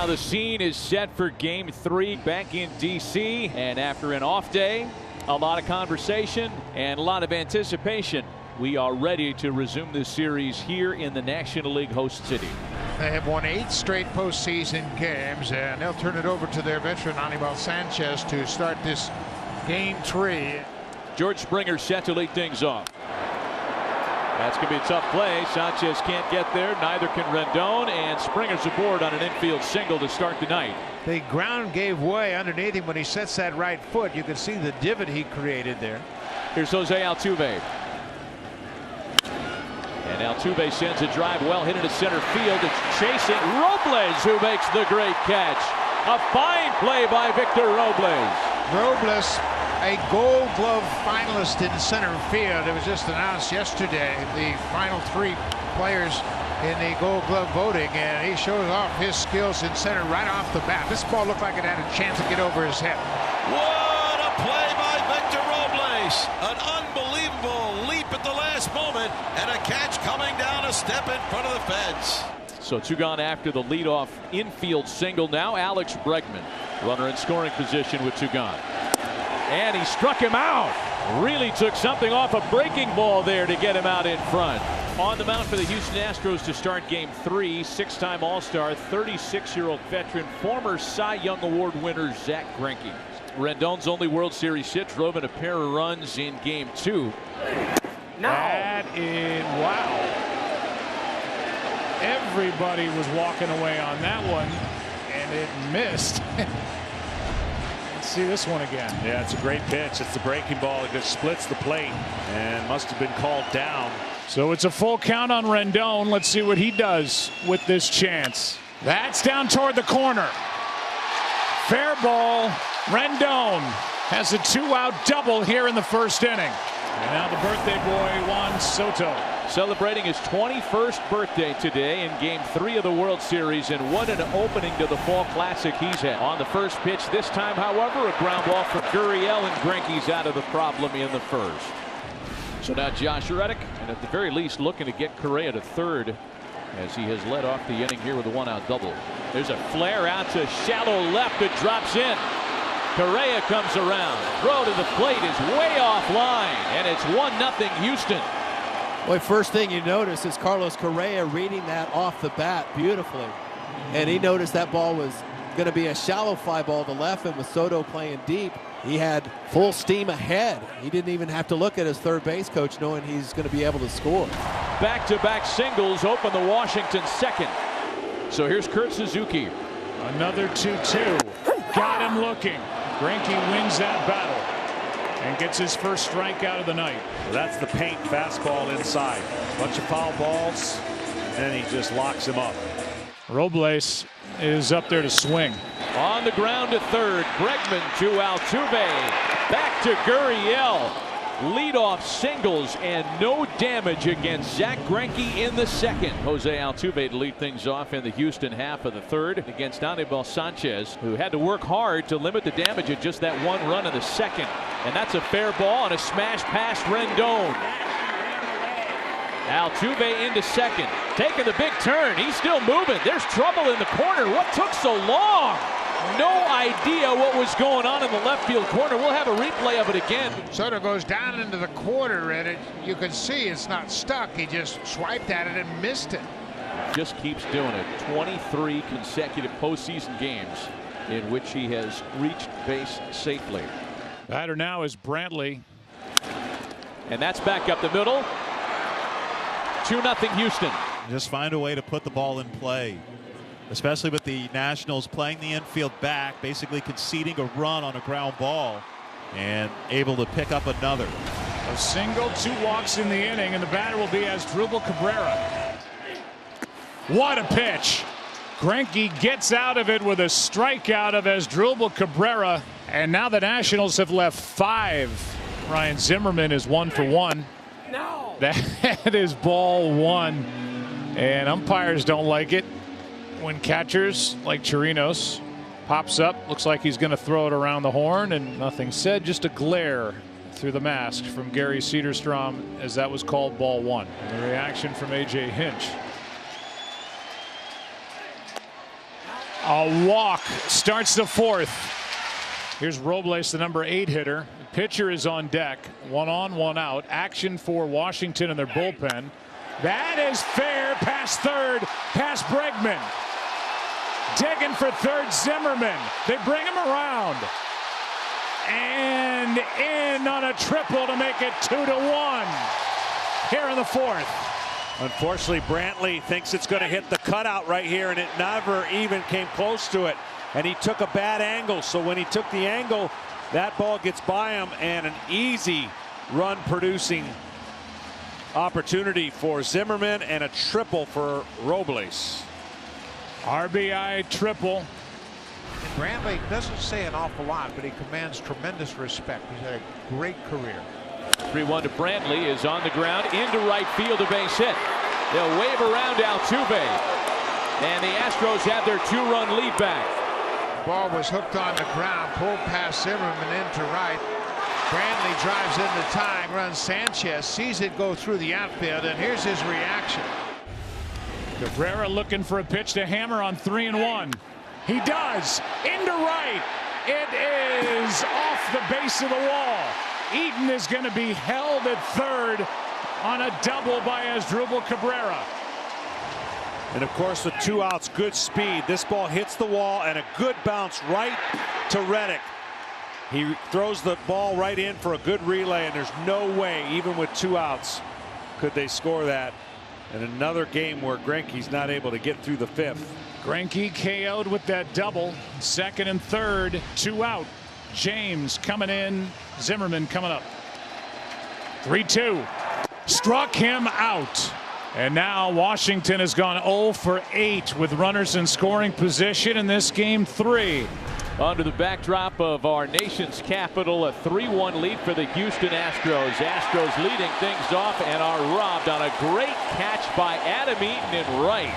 Meanwhile, the scene is set for Game 3 back in D.C. And after an off day, a lot of conversation and a lot of anticipation, we are ready to resume this series here in the National League host city. They have won 8 straight postseason games, and they'll turn it over to their veteran Anibal Sanchez to start this Game 3. George Springer set to lead things off. That's going to be a tough play. Sanchez can't get there. Neither can Rendon, and Springer's aboard on an infield single to start the night. The ground gave way underneath him when he sets that right foot. You can see the divot he created there. Here's Jose Altuve. And Altuve sends a drive well hit into center field. It's chasing Robles, who makes the great catch. A fine play by Victor Robles. Robles, a Gold Glove finalist in center field. It was just announced yesterday, the final 3 players in the Gold Glove voting, and he shows off his skills in center right off the bat. This ball looked like it had a chance to get over his head. What a play by Victor Robles. An unbelievable leap at the last moment, and a catch coming down a step in front of the fence. So 2 gone after the leadoff infield single. Now Alex Bregman, runner in scoring position with 2 gone. And he struck him out. Really took something off a breaking ball there to get him out in front. On the mound for the Houston Astros to start Game 3, 6-time All-Star, 36-year-old veteran, former Cy Young Award winner Zack Greinke. Rendon's only World Series hit drove in a pair of runs in Game 2. That is, wow. Everybody was walking away on that one, and it missed. See this one again. Yeah, it's a great pitch. It's the breaking ball. It just splits the plate and must have been called down. So it's a full count on Rendon. Let's see what he does with this chance. That's down toward the corner. Fair ball. Rendon has a 2-out double here in the first inning. And now the birthday boy, Juan Soto. Celebrating his 21st birthday today in Game 3 of the World Series, and what an opening to the Fall Classic he's had. On the first pitch this time, however, a ground ball for Gurriel, and Greinke's out of the problem in the first. So now Josh Reddick, and at the very least looking to get Correa to third, as he has led off the inning here with a 1-out double. There's a flare out to shallow left. It drops in. Correa comes around. Throw to the plate is way offline, and it's 1-0 Houston. Well, first thing you notice is Carlos Correa reading that off the bat beautifully. And he noticed that ball was going to be a shallow fly ball to left, and with Soto playing deep, he had full steam ahead. He didn't even have to look at his third base coach, knowing he's going to be able to score. Back-to-back singles open the Washington second. So here's Kurt Suzuki. Another 2-2. Got him looking. Greinke wins that battle and gets his first strikeout of the night. Well, that's the paint fastball inside. Bunch of foul balls, and then he just locks him up. Robles is up there to swing. On the ground to third. Bregman to Altuve. Back to Gurriel. Leadoff singles and no damage against Zack Greinke in the second. Jose Altuve to lead things off in the Houston half of the third against Anibal Sanchez, who had to work hard to limit the damage at just that 1 run in the second. And that's a fair ball and a smash past Rendon. Altuve into second, taking the big turn. He's still moving. There's trouble in the corner. What took so long? No idea what was going on in the left field corner. We'll have a replay of it again. Soto goes down into the corner, and you can see it's not stuck. He just swiped at it and missed it. Just keeps doing it. 23 consecutive postseason games in which he has reached base safely. Batter now is Brantley. And that's back up the middle. 2-0 Houston. Just find a way to put the ball in play, especially with the Nationals playing the infield back, basically conceding a run on a ground ball and able to pick up another. A single, 2 walks in the inning, and the batter will be Asdrubal Cabrera. What a pitch. Greinke gets out of it with a strikeout of Asdrubal Cabrera, and now the Nationals have left 5. Ryan Zimmerman is 1 for 1. No. That is ball 1, and umpires don't like it when catchers like Chirinos pops up. Looks like he's going to throw it around the horn, and nothing said, just a glare through the mask from Gary Cederstrom as that was called ball 1. And the reaction from A.J. Hinch. A walk starts the fourth. Here's Robles, the number 8 hitter. The pitcher is on deck. 1 on, 1 out. Action for Washington in their bullpen. That is fair. Past third. Past Bregman. Digging for third, Zimmerman. They bring him around. And in on a triple to make it 2-1 here in the fourth. Unfortunately, Brantley thinks it's going to hit the cutout right here, and it never even came close to it. And he took a bad angle. So when he took the angle, that ball gets by him, and an easy run producing opportunity for Zimmerman and a triple for Robles. RBI triple. Brantley doesn't say an awful lot, but he commands tremendous respect. He's had a great career. 3-1 to Brantley is on the ground into right field, a base hit. They'll wave around Altuve, and the Astros have their 2-run lead back. Ball was hooked on the ground, pulled past Zimmerman into right. Brantley drives into tying run. Sanchez sees it go through the outfield, and here's his reaction. Cabrera looking for a pitch to hammer on 3-1. He does. Into right. It is off the base of the wall. Eaton is going to be held at third on a double by Asdrubal Cabrera. And of course, with 2 outs, good speed. This ball hits the wall, and a good bounce right to Reddick. He throws the ball right in for a good relay, and there's no way, even with 2 outs, could they score that. And another game where Greinke's not able to get through the 5th. Greinke KO'd with that double. Second and third, 2 out. James coming in. Zimmerman coming up. 3-2. Struck him out. And now Washington has gone 0 for 8 with runners in scoring position in this game 3. Under the backdrop of our nation's capital, a 3-1 lead for the Houston Astros. Astros leading things off and are robbed on a great catch by Adam Eaton in right.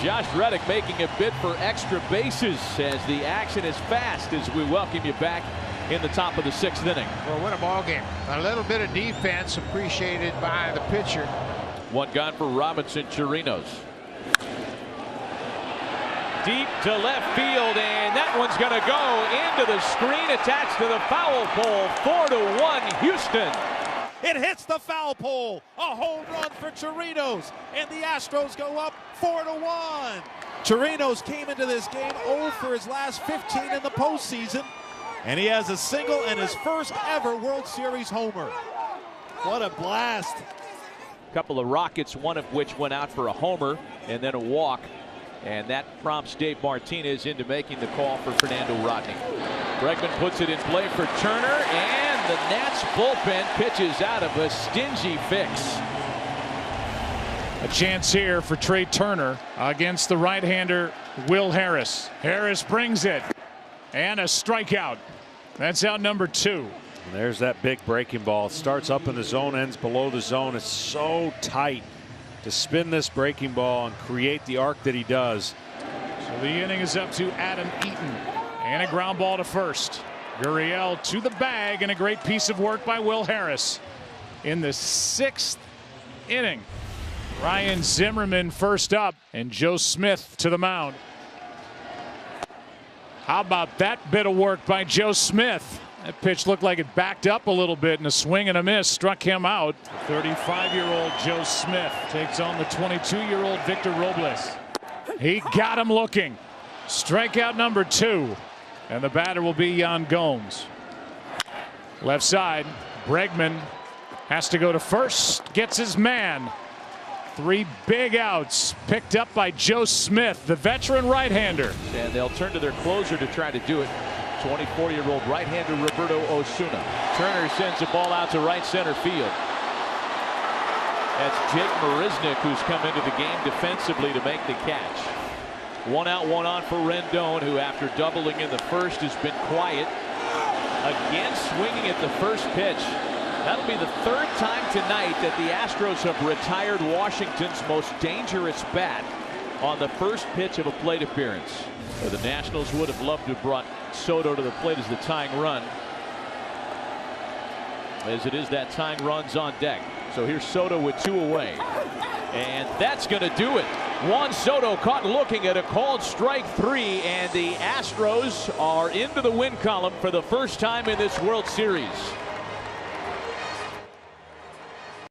Josh Reddick making a bid for extra bases as the action is fast as we welcome you back in the top of the 6th inning. Well, what a ball game. A little bit of defense appreciated by the pitcher. 1 gone for Robinson Chirinos. Deep to left field, and that one's going to go into the screen attached to the foul pole. 4-1 Houston. It hits the foul pole. A home run for Chirinos, and the Astros go up 4-1. Chirinos came into this game 0 for his last 15 in the postseason, and he has a single and his first ever World Series homer. What a blast. A couple of rockets, one of which went out for a homer and then a walk. And that prompts Dave Martinez into making the call for Fernando Rodney. Bregman puts it in play for Turner, and the Nats bullpen pitches out of a stingy fix. A chance here for Trey Turner against the right-hander Will Harris. Harris brings it, and a strikeout. That's out number 2. And there's that big breaking ball. It starts up in the zone, ends below the zone. It's so tight to spin this breaking ball and create the arc that he does. So the inning is up to Adam Eaton, and a ground ball to first. Gurriel to the bag, and a great piece of work by Will Harris in the 6th inning. Ryan Zimmerman first up, and Joe Smith to the mound. How about that bit of work by Joe Smith? That pitch looked like it backed up a little bit, and a swing and a miss struck him out. 35-year-old Joe Smith takes on the 22-year-old Victor Robles. He got him looking. Strikeout number 2, and the batter will be Yan Gomes. Left side, Bregman has to go to first, gets his man. 3 big outs picked up by Joe Smith, the veteran right-hander. And they'll turn to their closer to try to do it. 24-year-old right-hander Roberto Osuna. Turner sends the ball out to right center field. That's Jake Marisnick, who's come into the game defensively to make the catch. 1 out, 1 on for Rendon, who after doubling in the first has been quiet. Again swinging at the first pitch. That'll be the 3rd time tonight that the Astros have retired Washington's most dangerous bat on the first pitch of a plate appearance. But the Nationals would have loved to have brought Soto to the plate as the tying run. As it is, that tying run's on deck. So here's Soto with 2 away. And that's going to do it. Juan Soto caught looking at a called strike 3, and the Astros are into the win column for the first time in this World Series.